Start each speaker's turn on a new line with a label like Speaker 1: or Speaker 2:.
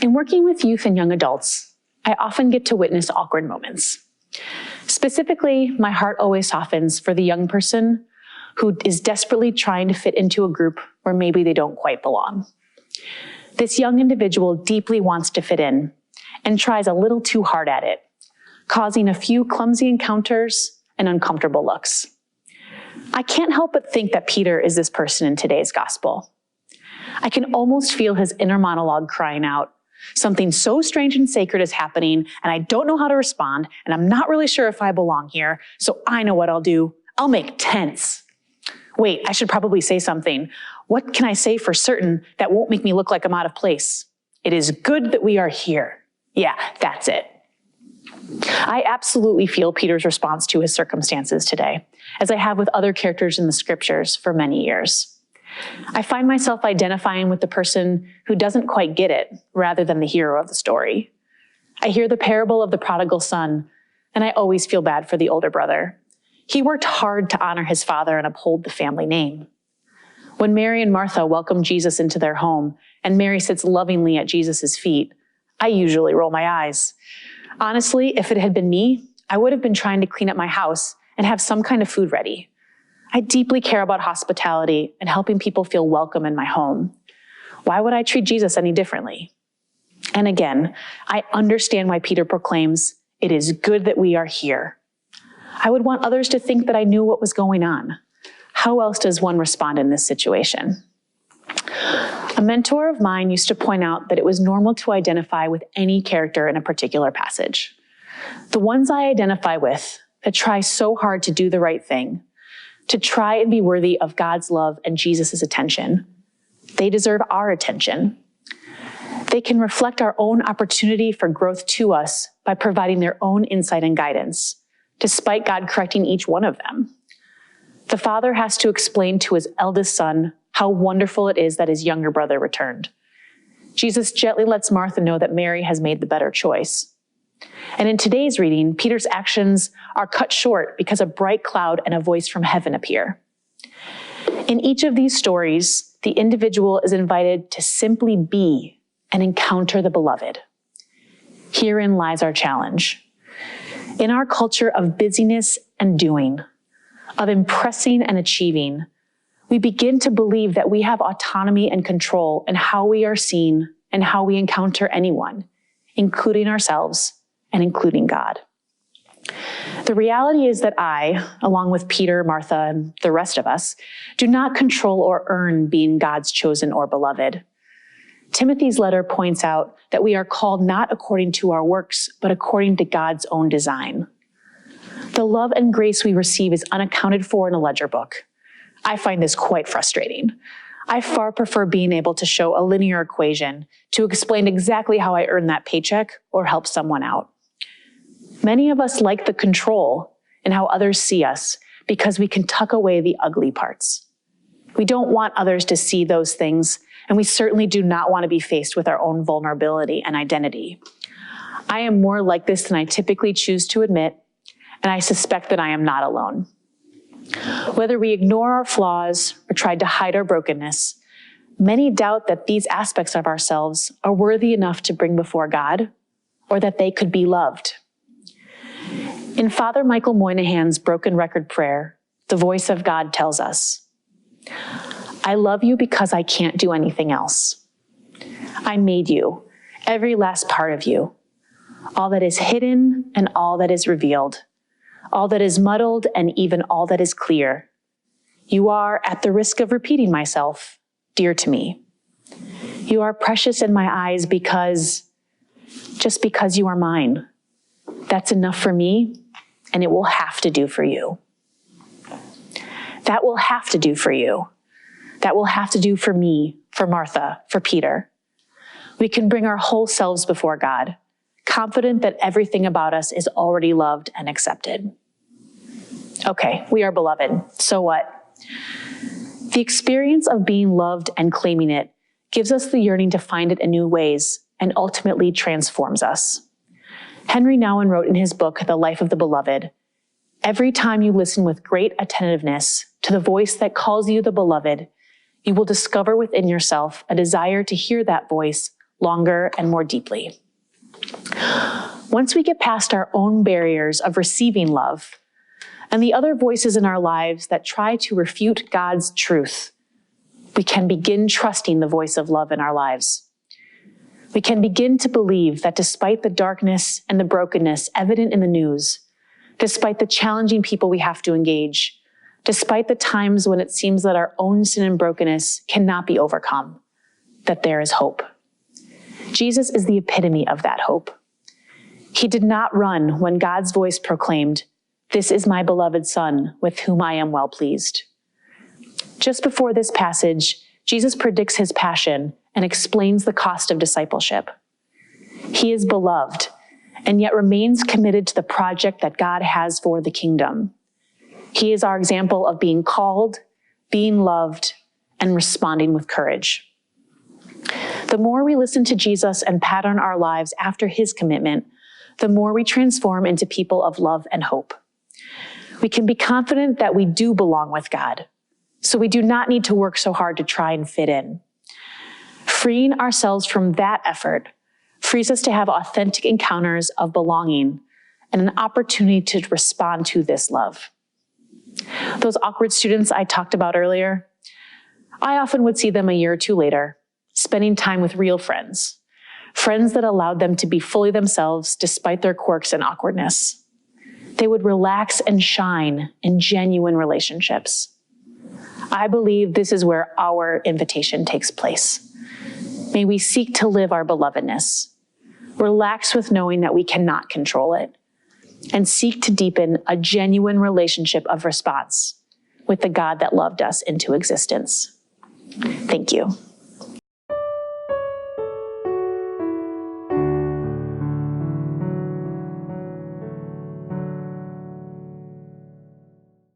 Speaker 1: In working with youth and young adults, I often get to witness awkward moments. Specifically, my heart always softens for the young person who is desperately trying to fit into a group where maybe they don't quite belong. This young individual deeply wants to fit in and tries a little too hard at it, causing a few clumsy encounters and uncomfortable looks. I can't help but think that Peter is this person in today's gospel. I can almost feel his inner monologue crying out, "Something so strange and sacred is happening, and I don't know how to respond, and I'm not really sure if I belong here, so I know what I'll do. I'll make tents. Wait, I should probably say something. What can I say for certain that won't make me look like I'm out of place? It is good that we are here." Yeah, that's it. I absolutely feel Peter's response to his circumstances today, as I have with other characters in the scriptures for many years. I find myself identifying with the person who doesn't quite get it, rather than the hero of the story. I hear the parable of the prodigal son, and I always feel bad for the older brother. He worked hard to honor his father and uphold the family name. When Mary and Martha welcome Jesus into their home, and Mary sits lovingly at Jesus' feet, I usually roll my eyes. Honestly, if it had been me, I would have been trying to clean up my house and have some kind of food ready. I deeply care about hospitality and helping people feel welcome in my home. Why would I treat Jesus any differently? And again, I understand why Peter proclaims, "It is good that we are here." I would want others to think that I knew what was going on. How else does one respond in this situation? A mentor of mine used to point out that it was normal to identify with any character in a particular passage. The ones I identify with that try so hard to do the right thing, to try and be worthy of God's love and Jesus' attention, they deserve our attention. They can reflect our own opportunity for growth to us by providing their own insight and guidance, despite God correcting each one of them. The father has to explain to his eldest son how wonderful it is that his younger brother returned. Jesus gently lets Martha know that Mary has made the better choice. And in today's reading, Peter's actions are cut short because a bright cloud and a voice from heaven appear. In each of these stories, the individual is invited to simply be and encounter the beloved. Herein lies our challenge. In our culture of busyness and doing, of impressing and achieving, we begin to believe that we have autonomy and control in how we are seen and how we encounter anyone, including ourselves and including God. The reality is that I, along with Peter, Martha, and the rest of us, do not control or earn being God's chosen or beloved. Timothy's letter points out that we are called not according to our works, but according to God's own design. The love and grace we receive is unaccounted for in a ledger book. I find this quite frustrating. I far prefer being able to show a linear equation to explain exactly how I earn that paycheck or help someone out. Many of us like the control in how others see us because we can tuck away the ugly parts. We don't want others to see those things, and we certainly do not want to be faced with our own vulnerability and identity. I am more like this than I typically choose to admit, and I suspect that I am not alone. Whether we ignore our flaws or try to hide our brokenness, many doubt that these aspects of ourselves are worthy enough to bring before God, or that they could be loved. In Father Michael Moynihan's Broken Record Prayer, the voice of God tells us, "I love you because I can't do anything else. I made you, every last part of you, all that is hidden and all that is revealed, all that is muddled and even all that is clear. You are, at the risk of repeating myself, dear to me. You are precious in my eyes just because you are mine. That's enough for me, and it will have to do for you." That will have to do for you. That will have to do for me, for Martha, for Peter. We can bring our whole selves before God, confident that everything about us is already loved and accepted. Okay, we are beloved. So what? The experience of being loved and claiming it gives us the yearning to find it in new ways and ultimately transforms us. Henry Nouwen wrote in his book, The Life of the Beloved, "Every time you listen with great attentiveness to the voice that calls you the beloved, you will discover within yourself a desire to hear that voice longer, and more deeply. Once we get past our own barriers of receiving love and the other voices in our lives that try to refute God's truth, we can begin trusting the voice of love in our lives. We can begin to believe that despite the darkness and the brokenness evident in the news, despite the challenging people we have to engage, despite the times when it seems that our own sin and brokenness cannot be overcome, that there is hope. Jesus is the epitome of that hope. He did not run when God's voice proclaimed, "This is my beloved Son, with whom I am well pleased." Just before this passage, Jesus predicts his passion and explains the cost of discipleship. He is beloved, and yet remains committed to the project that God has for the kingdom. He is our example of being called, being loved, and responding with courage. The more we listen to Jesus and pattern our lives after his commitment, the more we transform into people of love and hope. We can be confident that we do belong with God, so we do not need to work so hard to try and fit in. Freeing ourselves from that effort frees us to have authentic encounters of belonging and an opportunity to respond to this love. Those awkward students I talked about earlier, I often would see them a year or two later, spending time with real friends, friends that allowed them to be fully themselves despite their quirks and awkwardness. They would relax and shine in genuine relationships. I believe this is where our invitation takes place. May we seek to live our belovedness, relax with knowing that we cannot control it, and seek to deepen a genuine relationship of response with the God that loved us into existence. Thank you.